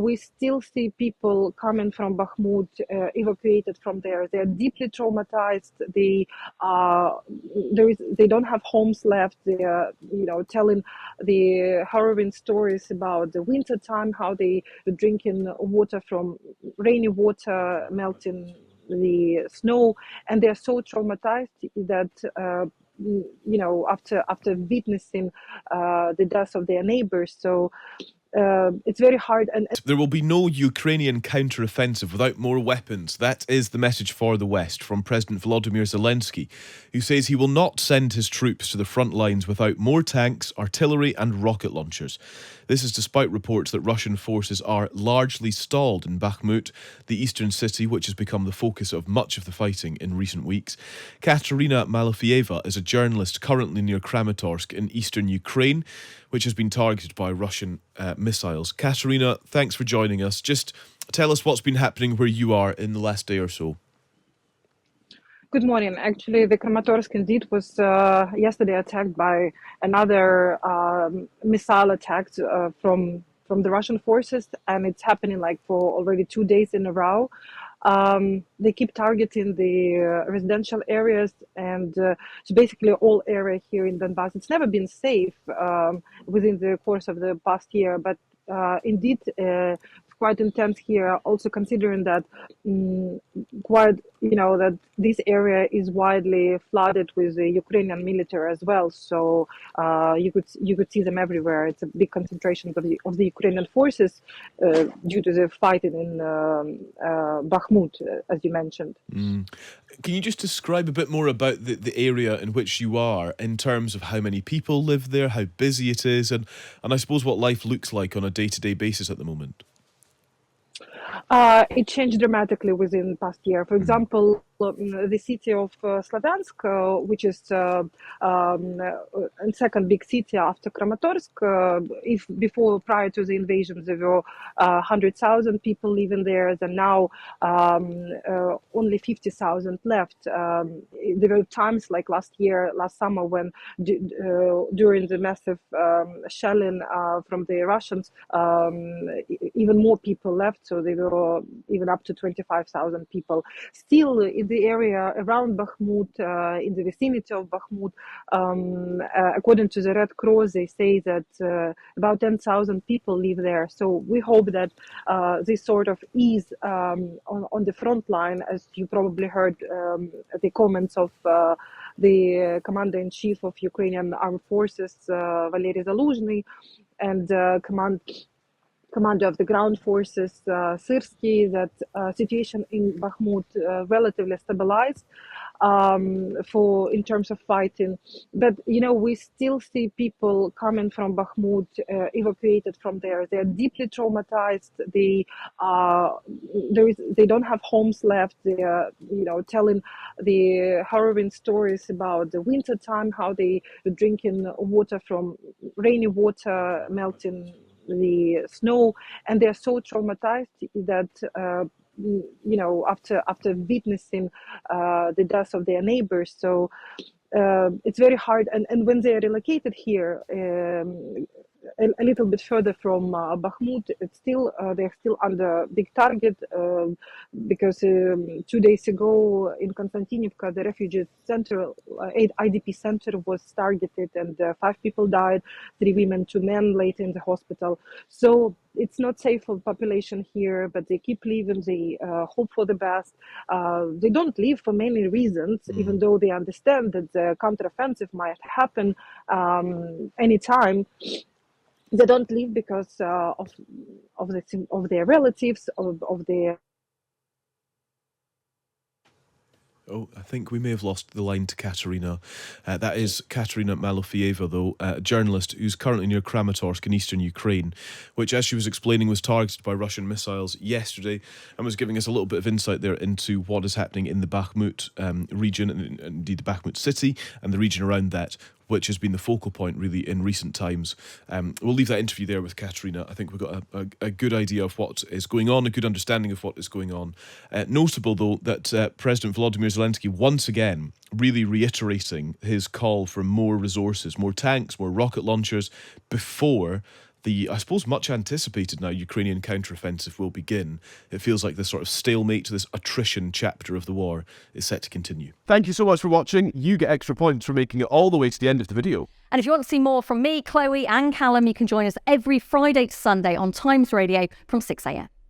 we still see people coming from Bakhmut, evacuated from there. They are deeply traumatized. They don't have homes left. They are, telling the harrowing stories about the winter time, how they were drinking water from rainy water, melting the snow, and they're so traumatized that after witnessing the death of their neighbors. So it's very hard. And there will be no Ukrainian counter-offensive without more weapons. That is the message for the West from President Volodymyr Zelensky, who says he will not send his troops to the front lines without more tanks, artillery and rocket launchers. This is despite reports that Russian forces are largely stalled in Bakmut, the eastern city which has become the focus of much of the fighting in recent weeks. Kateryna Malofieieva is a journalist currently near Kramatorsk in eastern Ukraine, which has been targeted by Russian missiles. Kateryna, thanks for joining us. Just tell us what's been happening where you are in the last day or so. Good morning. Actually, the Kramatorsk indeed was yesterday attacked by another missile attack from the Russian forces, and it's happening like for already 2 days in a row. They keep targeting the residential areas and so basically all area here in Donbass. It's never been safe within the course of the past year, but indeed quite intense here, also considering that that this area is widely flooded with the Ukrainian military as well. So you could see them everywhere. It's a big concentration of the Ukrainian forces due to the fighting in Bakhmut, as you mentioned. Can you just describe a bit more about the area in which you are in terms of how many people live there, how busy it is, and I suppose what life looks like on a day-to-day basis at the moment? It changed dramatically within the past year. For example, the city of Slavyansk, which is second big city after Kramatorsk, if prior to the invasion there were 100,000 people living there, and now only 50,000 left. There were times like last summer, when during the massive shelling from the Russians, even more people left, so they were even up to 25,000 people. Still, in the area around Bakhmut, in the vicinity of Bakhmut, according to the Red Cross, they say that about 10,000 people live there. So we hope that this sort of ease on the front line, as you probably heard the comments of the commander-in-chief of Ukrainian Armed Forces, Valery Zaluzhny, and commander of the ground forces, Syrsky, that situation in Bakhmut relatively stabilized in terms of fighting. But, we still see people coming from Bakhmut, evacuated from there. They are deeply traumatized. They don't have homes left. They are, telling the harrowing stories about the winter time, how they were drinking water from rainy water, melting the snow, and they're so traumatized that after witnessing the death of their neighbors. So it's very hard, and when they are relocated here a little bit further from Bakhmut, they're still under big target because 2 days ago in Konstantinivka, the refugee center, IDP center, was targeted, and 5 people died, 3 women, 2 men later in the hospital. So it's not safe for the population here, but they keep living. They hope for the best. They don't leave for many reasons, even though they understand that the counteroffensive might happen anytime. They don't leave because of their relatives, of their. Oh, I think we may have lost the line to Kateryna. That is Kateryna Malofieieva, though, a journalist who's currently near Kramatorsk in eastern Ukraine, which, as she was explaining, was targeted by Russian missiles yesterday, and was giving us a little bit of insight there into what is happening in the Bakmut region, and indeed the Bakmut city and the region around that, which has been the focal point really in recent times. We'll leave that interview there with Kateryna. I think we've got a good idea of what is going on, a good understanding of what is going on. Notable, though, that President Volodymyr Zelensky once again really reiterating his call for more resources, more tanks, more rocket launchers before the, I suppose, much anticipated now Ukrainian counteroffensive will begin. It feels like this sort of stalemate, this attrition chapter of the war is set to continue. Thank you so much for watching. You get extra points for making it all the way to the end of the video. And if you want to see more from me, Chloe and Callum, you can join us every Friday to Sunday on Times Radio from 6 a.m.